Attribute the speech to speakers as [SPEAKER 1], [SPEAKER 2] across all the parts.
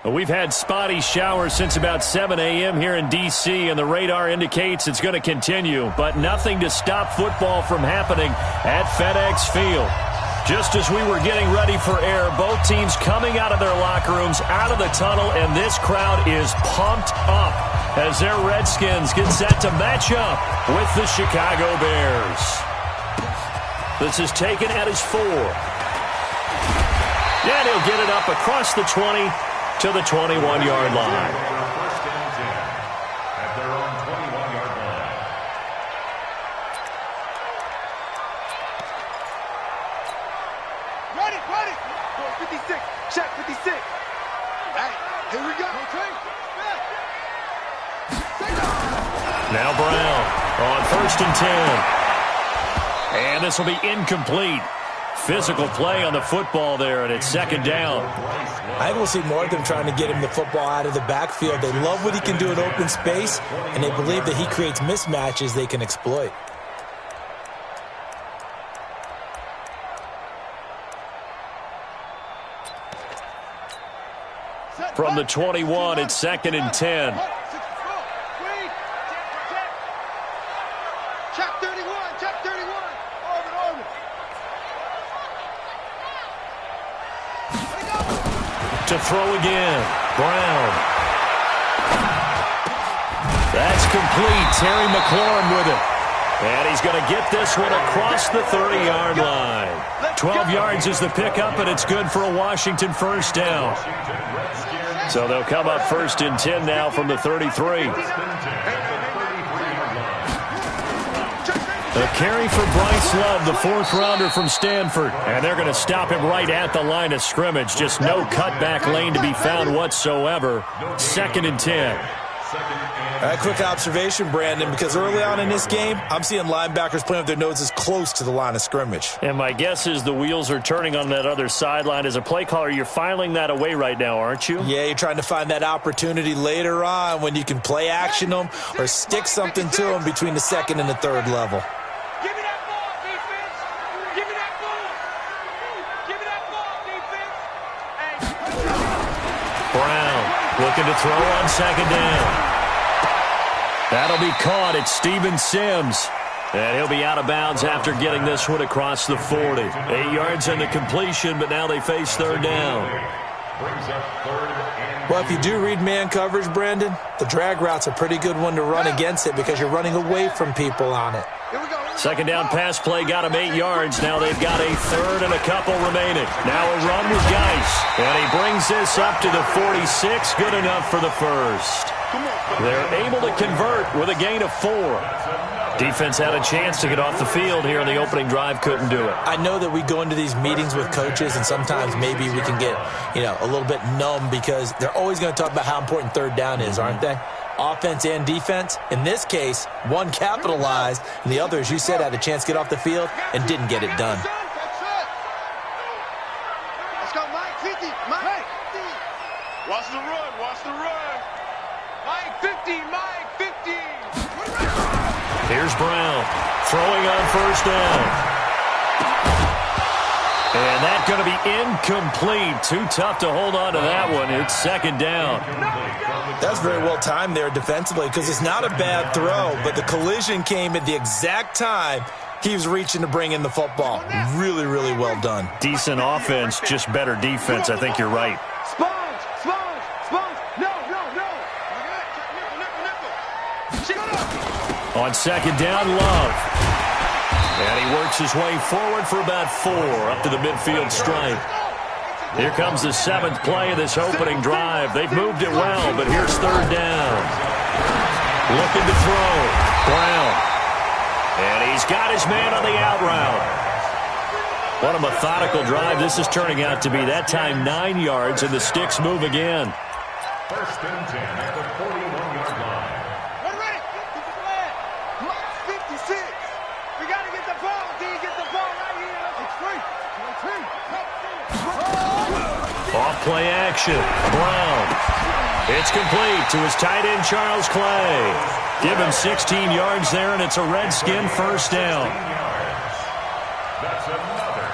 [SPEAKER 1] We've had spotty showers since about 7 a.m. here in D.C., and the radar indicates it's going to continue, but nothing to stop football from happening at FedEx Field. Just as we were getting ready for air, both teams coming out of their locker rooms, out of the tunnel, and this crowd is pumped up as their Redskins get set to match up with the Chicago Bears. This is taken at his 4. And he'll get it up across the 20 to the 21-yard line.
[SPEAKER 2] First and 10 at their own 21-yard line.
[SPEAKER 3] Ready. 56. Check 56. Hey, here we go.
[SPEAKER 1] Now Brown on 1st and 10. And this will be incomplete. Physical play on the football there, and it's 2nd down.
[SPEAKER 4] I think we'll see more of them trying to get him the football out of the backfield. They love what he can do in open space, and they believe that he creates mismatches they can exploit.
[SPEAKER 1] From the 21, it's 2nd and 10.
[SPEAKER 3] Check 31.
[SPEAKER 1] To throw again. Brown. That's complete. Terry McLaurin with it. And he's going to get this one across the 30-yard line. 12 yards is the pickup, and it's good for a Washington 1st down. So they'll come up 1st and 10 now from the 33. A carry for Bryce Love, the 4th-rounder from Stanford. And they're going to stop him right at the line of scrimmage. Just no cutback lane to be found whatsoever. 2nd and 10.
[SPEAKER 4] A quick observation, Brandon, because early on in this game, I'm seeing linebackers playing with their noses close to the line of scrimmage.
[SPEAKER 1] And my guess is the wheels are turning on that other sideline. As a play caller, you're filing that away right now, aren't you?
[SPEAKER 4] Yeah, you're trying to find that opportunity later on when you can play action them or stick something to them between the 2nd and the 3rd level.
[SPEAKER 1] Looking to throw on 2nd down. That'll be caught. It's Steven Sims. And he'll be out of bounds after getting this one across the 40. 8 yards in the completion, but now they face 3rd down.
[SPEAKER 4] Well, if you do read man coverage, Brandon, the drag route's a pretty good one to run against it because you're running away from people on it.
[SPEAKER 1] 2nd down pass play got him 8 yards. Now they've got a 3rd and a couple remaining. Now a run with Geis. And he brings this up to the 46. Good enough for the 1st. They're able to convert with a gain of 4. Defense had a chance to get off the field here in the opening drive. Couldn't do it.
[SPEAKER 4] I know that we go into these meetings with coaches, and sometimes maybe we can get, a little bit numb because they're always going to talk about how important 3rd down is, aren't they? Offense and defense. In this case, one capitalized, and the other, as you said, had a chance to get off the field and didn't get it done.
[SPEAKER 3] Let's go, Mike 50. Mike 50. Watch the run. Mike 50.
[SPEAKER 1] Here's Brown throwing on 1st down. And that's going to be incomplete. Too tough to hold on to that one. It's 2nd down.
[SPEAKER 4] That's very well timed there defensively because it's not a bad throw, but the collision came at the exact time he was reaching to bring in the football. Really, really well done.
[SPEAKER 1] Decent offense, just better defense. I think you're right.
[SPEAKER 3] Sponge. No.
[SPEAKER 1] On 2nd down, Love. And he works his way forward for about 4 up to the midfield stripe. Here comes the 7th play of this opening drive. They've moved it well, but here's 3rd down. Looking to throw. Brown. And he's got his man on the out route. What a methodical drive this is turning out to be. That time 9 yards, and the sticks move again.
[SPEAKER 2] 1st and 10 at the 41-yard line.
[SPEAKER 1] Off play action. Brown. It's complete to his tight end, Charles Clay. Give him 16 yards there, and it's a Redskin 1st down.
[SPEAKER 2] That's another.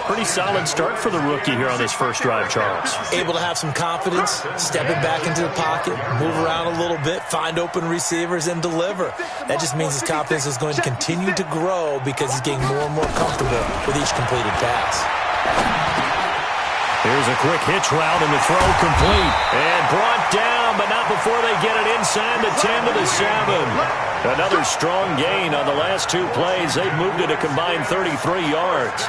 [SPEAKER 1] Pretty pretty solid start for the rookie here on this first drive, Charles.
[SPEAKER 4] Able to have some confidence, stepping back into the pocket, move around a little bit, find open receivers, and deliver. That just means his confidence is going to continue to grow because he's getting more and more comfortable with each completed pass.
[SPEAKER 1] Here's a quick hitch route, and the throw complete. And brought down, but not before they get it inside the 10 to the 7. Another strong gain on the last two plays. They've moved it a combined 33 yards.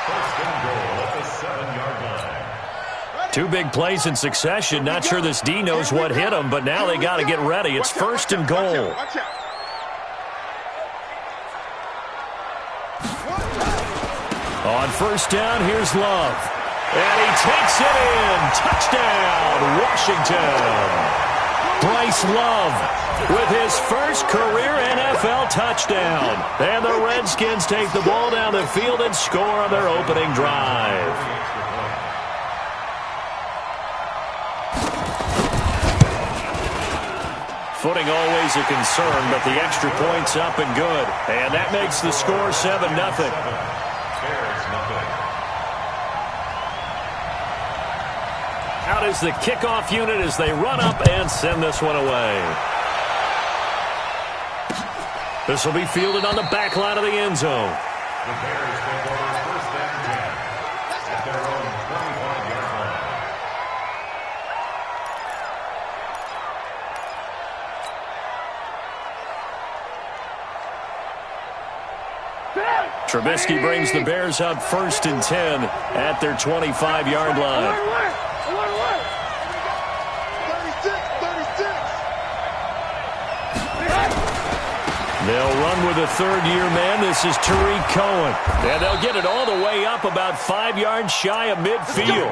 [SPEAKER 2] First and goal at the 7-yard line.
[SPEAKER 1] Two big plays in succession. Not sure this D knows what hit him, but now they got to get ready. It's first and goal. On first down, here's Love. And he takes it in. Touchdown, Washington. Bryce Love with his first career NFL touchdown. And the Redskins take the ball down the field and score on their opening drive. Footing always a concern, but the extra point's up and good. And that makes the score 7-0. Out is the kickoff unit as they run up and send this one away. This will be fielded on the back line of the end zone.
[SPEAKER 2] The Bears take over first and 10 at their own 25-yard line.
[SPEAKER 1] Trubisky brings the Bears up first and 10 at their 25-yard line. They'll run with a third-year man. This is Tariq Cohen. And they'll get it all the way up about 5 yards shy of midfield.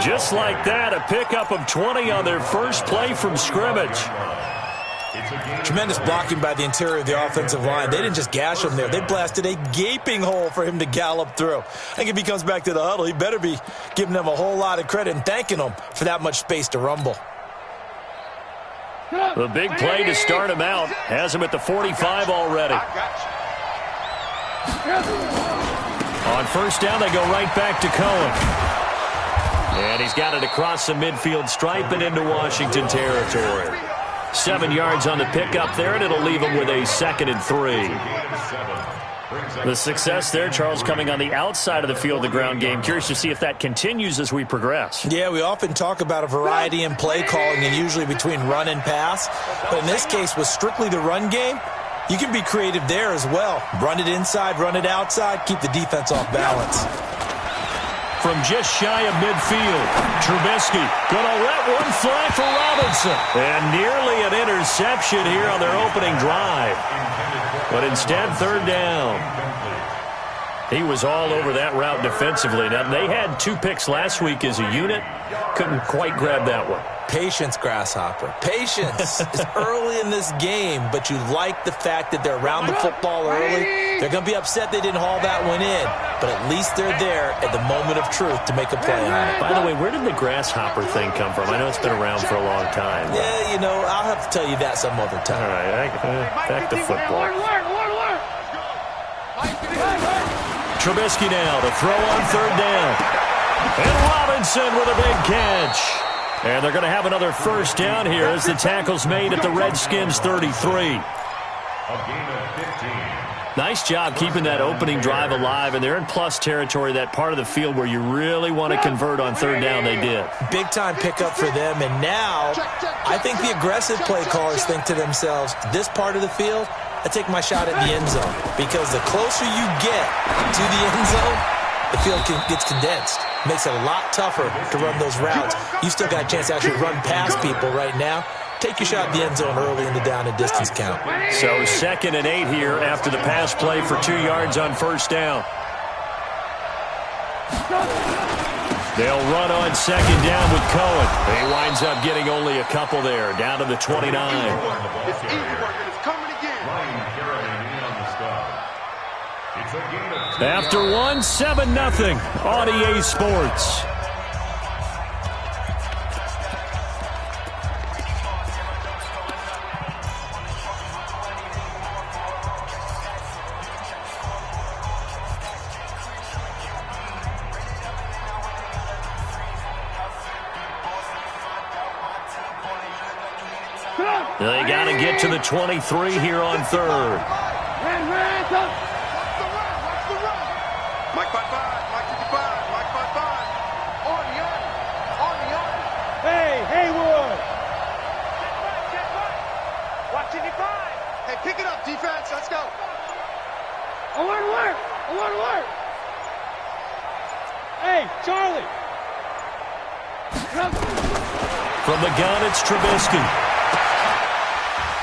[SPEAKER 1] Just like that, a pickup of 20 on their first play from scrimmage.
[SPEAKER 4] Tremendous blocking by the interior of the offensive line. They didn't just gash him there. They blasted a gaping hole for him to gallop through. I think if he comes back to the huddle, he better be giving them a whole lot of credit and thanking them for that much space to rumble.
[SPEAKER 1] The big play to start him out has him at the 45 already. On first down, they go right back to Cohen. And he's got it across the midfield stripe and into Washington territory. 7 yards on the pickup there, and it'll leave him with a 2nd and 3. The success there, Charles, coming on the outside of the field, the ground game. Curious to see if that continues as we progress.
[SPEAKER 4] Yeah, we often talk about a variety in play calling and usually between run and pass. But in this case, with strictly the run game, you can be creative there as well. Run it inside, run it outside, keep the defense off balance.
[SPEAKER 1] From just shy of midfield, Trubisky going to let one fly for Robinson. And nearly an interception here on their opening drive. But instead, third down. He was all over that route defensively. Now, they had 2 picks last week as a unit. Couldn't quite grab that one.
[SPEAKER 4] Patience, Grasshopper. Patience. It's early in this game, but you like the fact that they're around the football early. They're going to be upset they didn't haul that one in, but at least they're there at the moment of truth to make a play on it.
[SPEAKER 1] By the way, where did the Grasshopper thing come from? I know it's been around for a long time.
[SPEAKER 4] Yeah, you know, I'll have to tell you that some other time.
[SPEAKER 1] All right, back to football. Trubisky now to throw on third down. And Robinson with a big catch. And they're going to have another first down here as the tackle's made at the Redskins 33.
[SPEAKER 2] A gain of 15.
[SPEAKER 1] Nice job keeping that opening drive alive, and they're in plus territory, that part of the field where you really want to convert on third down. They did.
[SPEAKER 4] Big-time pickup for them, and now I think the aggressive play callers think to themselves, this part of the field, I take my shot at the end zone, because the closer you get to the end zone, the field gets condensed. Makes it a lot tougher to run those routes. You still got a chance to actually run past people right now. Take your shot at the end zone early in the down and distance count.
[SPEAKER 1] So 2nd and 8 here after the pass play for 2 yards on first down. They'll run on second down with Cohen. He winds up getting only a couple there, down to the 29.
[SPEAKER 3] It's easy work, and it's coming again.
[SPEAKER 1] After 1, 7-0 on EA Sports. They got to get to the 23 here on third.
[SPEAKER 3] Mike 55, Mike 55, Mike 55. On the arm.
[SPEAKER 5] Hey, Haywood.
[SPEAKER 3] Watch 55. Hey, pick it up, defense. Let's go.
[SPEAKER 5] I want to work. Hey, Charlie.
[SPEAKER 1] From the gun, it's Trubisky.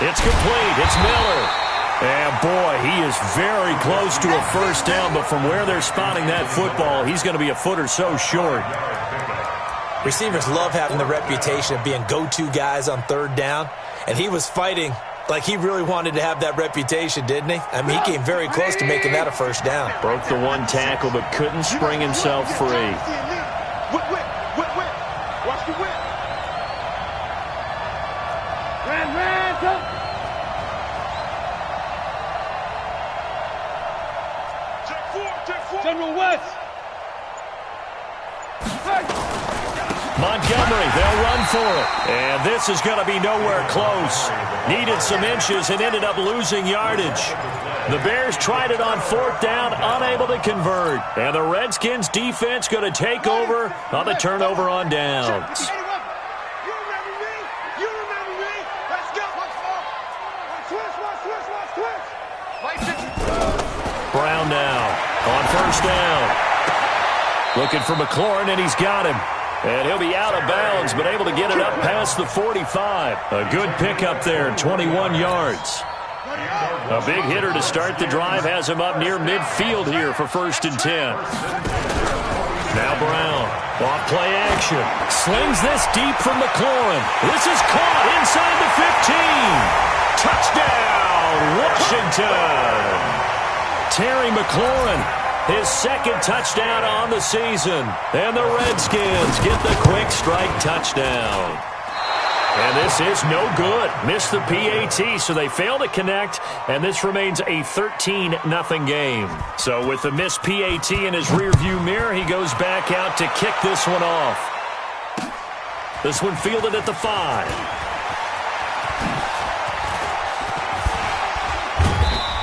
[SPEAKER 1] It's complete. It's Miller. And, boy, he is very close to a first down, but from where they're spotting that football, he's going to be a foot or so short.
[SPEAKER 4] Receivers love having the reputation of being go-to guys on third down, and he was fighting like he really wanted to have that reputation, didn't he? I mean, he came very close to making that a first down.
[SPEAKER 1] Broke the one tackle, but couldn't spring himself free.
[SPEAKER 3] Whip. Watch the whip.
[SPEAKER 5] Ran, General West.
[SPEAKER 1] Montgomery, they'll run for it. And this is going to be nowhere close. Needed some inches and ended up losing yardage. The Bears tried it on fourth down, unable to convert. And the Redskins defense going to take over on the turnover on downs.
[SPEAKER 3] You remember me. Let's go.
[SPEAKER 1] Brown now on first down. Looking for McLaurin, and he's got him. And he'll be out of bounds, but able to get it up past the 45. A good pickup there, 21 yards. A big hitter to start the drive has him up near midfield here for 1st and 10. Now Brown, off play action. Slings this deep from McLaurin. This is caught inside the 15. Touchdown, Washington. Terry McLaurin, his second touchdown on the season. And the Redskins get the quick strike touchdown. And this is no good. Missed the PAT, so they fail to connect, and this remains a 13-0 game. So with the missed PAT in his rearview mirror, he goes back out to kick this one off. This one fielded at the 5.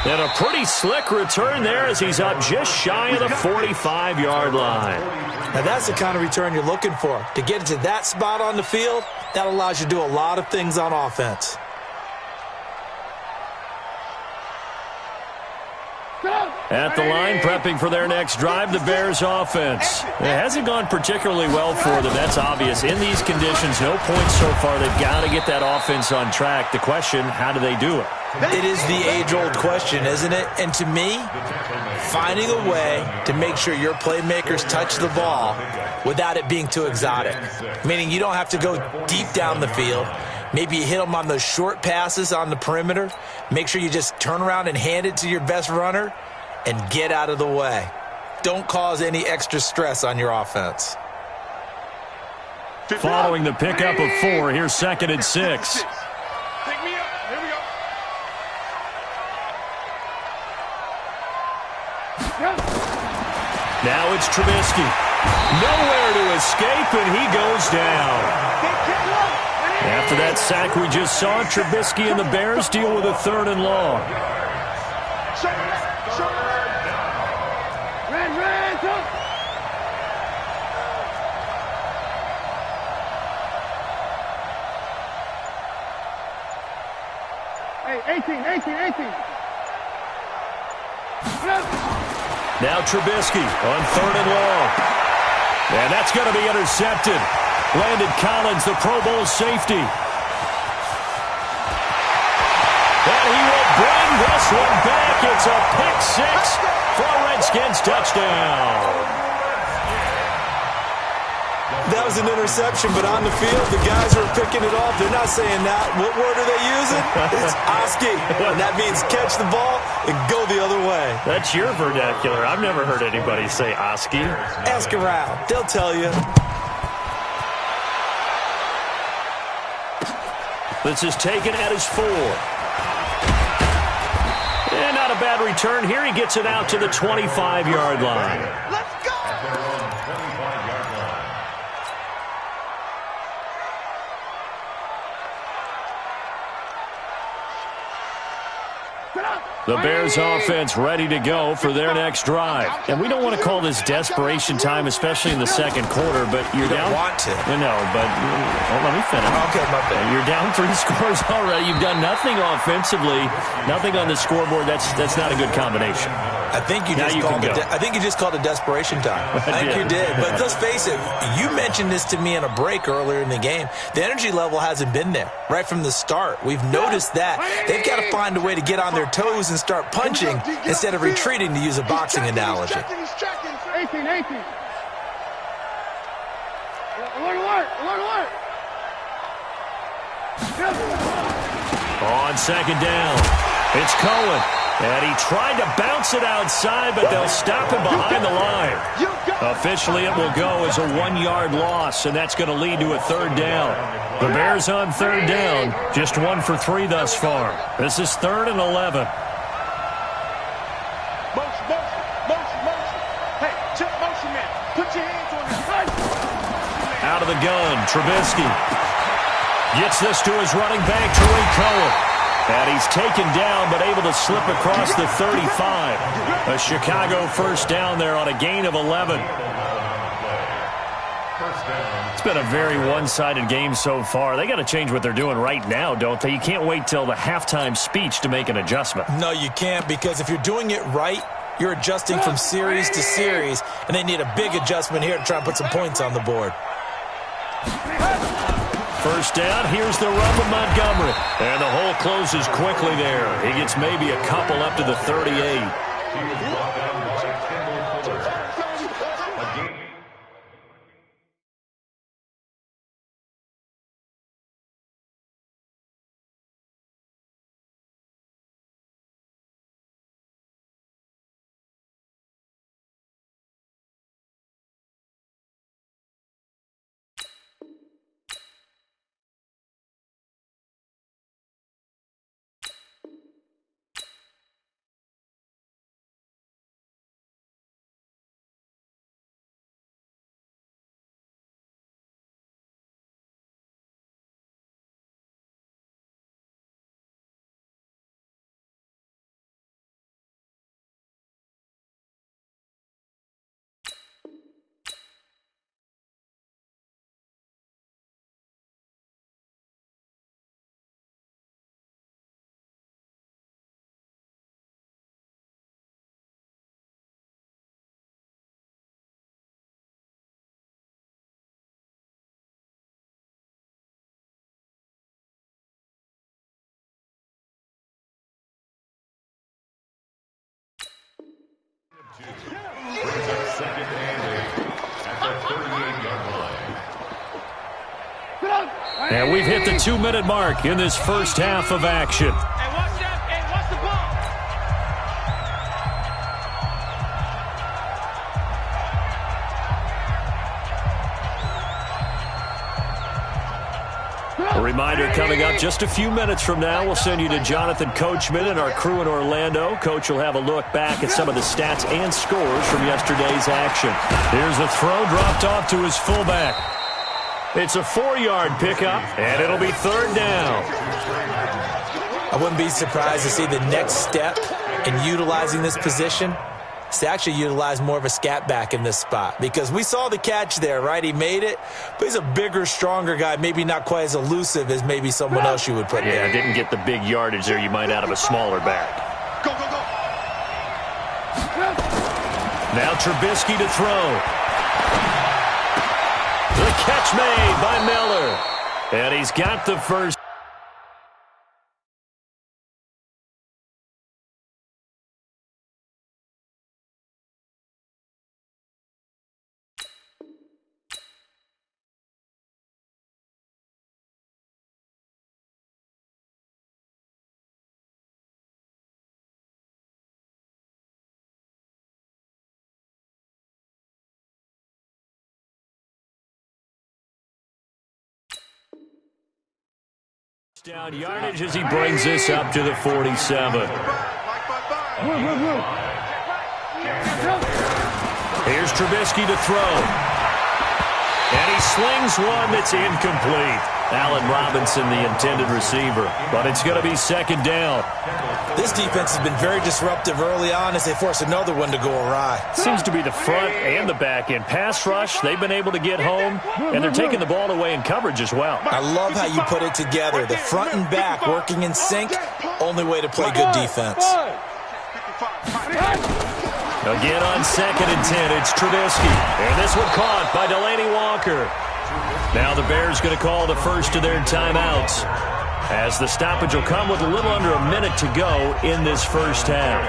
[SPEAKER 1] And a pretty slick return there as he's up just shy of the 45-yard line.
[SPEAKER 4] Now that's the kind of return you're looking for. To get to that spot on the field, that allows you to do a lot of things on offense.
[SPEAKER 1] At the line, prepping for their next drive, the Bears offense. It hasn't gone particularly well for them. That's obvious. In these conditions, no points so far. They've got to get that offense on track. The question, how do they do it?
[SPEAKER 4] It is the age-old question, isn't it? And to me, finding a way to make sure your playmakers touch the ball without it being too exotic. Meaning you don't have to go deep down the field. Maybe you hit them on those short passes on the perimeter. Make sure you just turn around and hand it to your best runner and get out of the way. Don't cause any extra stress on your offense.
[SPEAKER 1] Following the pickup of 4, here's 2nd and 6.
[SPEAKER 3] Pick me up. Here we go.
[SPEAKER 1] Now it's Trubisky. Nowhere to escape, and he goes down. After that sack we just saw, Trubisky and the Bears deal with a 3rd and long.
[SPEAKER 5] Hey, 18.
[SPEAKER 1] Now Trubisky on 3rd and long. And that's going to be intercepted. Landon Collins, the Pro Bowl safety. And he will bring this one back. It's a pick 6 for a Redskins touchdown.
[SPEAKER 4] That was an interception, but on the field, the guys who are picking it off, they're not saying that. What word are they using? It's Oski, and that means catch the ball and go the other way.
[SPEAKER 1] That's your vernacular. I've never heard anybody say Oski.
[SPEAKER 4] Ask around. They'll tell you.
[SPEAKER 1] This is taken at his 4. And not a bad return here. He gets it out to the 25-yard line.
[SPEAKER 3] Let's go.
[SPEAKER 1] The Bears offense ready to go for their next drive. And we don't want to call this desperation time, especially in the second quarter, but you're down.
[SPEAKER 4] You don't want to.
[SPEAKER 1] No, but let me finish.
[SPEAKER 4] Okay, my bad.
[SPEAKER 1] You're down 3 scores already. You've done nothing offensively, nothing on the scoreboard. That's not a good combination.
[SPEAKER 4] I think you just called it desperation time. I think you did. But let's face it, you mentioned this to me in a break earlier in the game. The energy level hasn't been there right from the start. We've noticed that. They've got to find a way to get on their toes and start punching instead of retreating, to use a boxing analogy.
[SPEAKER 5] 18. Alert.
[SPEAKER 1] On second down, it's Cohen. And he tried to bounce it outside, but they'll stop him behind the line. Officially, it will go as a 1-yard loss, and that's going to lead to a 3rd down. The Bears on 3rd down, just 1 for 3 thus far. This is 3rd and 11.
[SPEAKER 3] Motion. Hey, check motion, man. Put your hands on his.
[SPEAKER 1] Out of the gun, Trubisky gets this to his running back, Tariq Cohen. And he's taken down, but able to slip across the 35. A Chicago first down there on a gain of 11. It's been a very one-sided game so far. They got to change what they're doing right now, don't they? You can't wait till the halftime speech to make an adjustment.
[SPEAKER 4] No, you can't, because if you're doing it right, you're adjusting from series to series, and they need a big adjustment here to try and put some points on the board.
[SPEAKER 1] First down, here's the run with Montgomery. And the hole closes quickly there. He gets maybe a couple up to the 38.
[SPEAKER 2] Brings up 2nd and 8 at the 38-yard line.
[SPEAKER 1] And we've hit the 2-minute mark in this first half of action.
[SPEAKER 3] Hey, watch that. Hey, watch the ball.
[SPEAKER 1] A reminder coming up just a few minutes from now, we'll send you to Jonathan Coachman and our crew in Orlando. Coach will have a look back at some of the stats and scores from yesterday's action. Here's the throw dropped off to his fullback. It's a 4-yard pickup, and it'll be 3rd down.
[SPEAKER 4] I wouldn't be surprised to see the next step in utilizing this position is to actually utilize more of a scat back in this spot, because we saw the catch there, right? He made it, but he's a bigger, stronger guy, maybe not quite as elusive as maybe someone else you would put there.
[SPEAKER 1] Yeah, didn't get the big yardage there you might out of a smaller back.
[SPEAKER 3] Go.
[SPEAKER 1] Now Trubisky to throw. The catch made by Miller. And he's got the first. Down yardage as he brings this up to the 47. Here's Trubisky to throw. And he he slings one that's incomplete. Allen Robinson, the intended receiver. But it's going to be second down.
[SPEAKER 4] This defense has been very disruptive early on as they force another one to go awry.
[SPEAKER 1] Seems to be the front and the back end. Pass rush, they've been able to get home, and they're taking the ball away in coverage as well.
[SPEAKER 4] I love how you put it together. The front and back working in sync, only way to play good defense.
[SPEAKER 1] Again on 2nd and 10, it's Trubisky. And this one caught by Delaney Walker. Now the Bears going to call the first of their timeouts, as the stoppage will come with a little under a minute to go in this first half.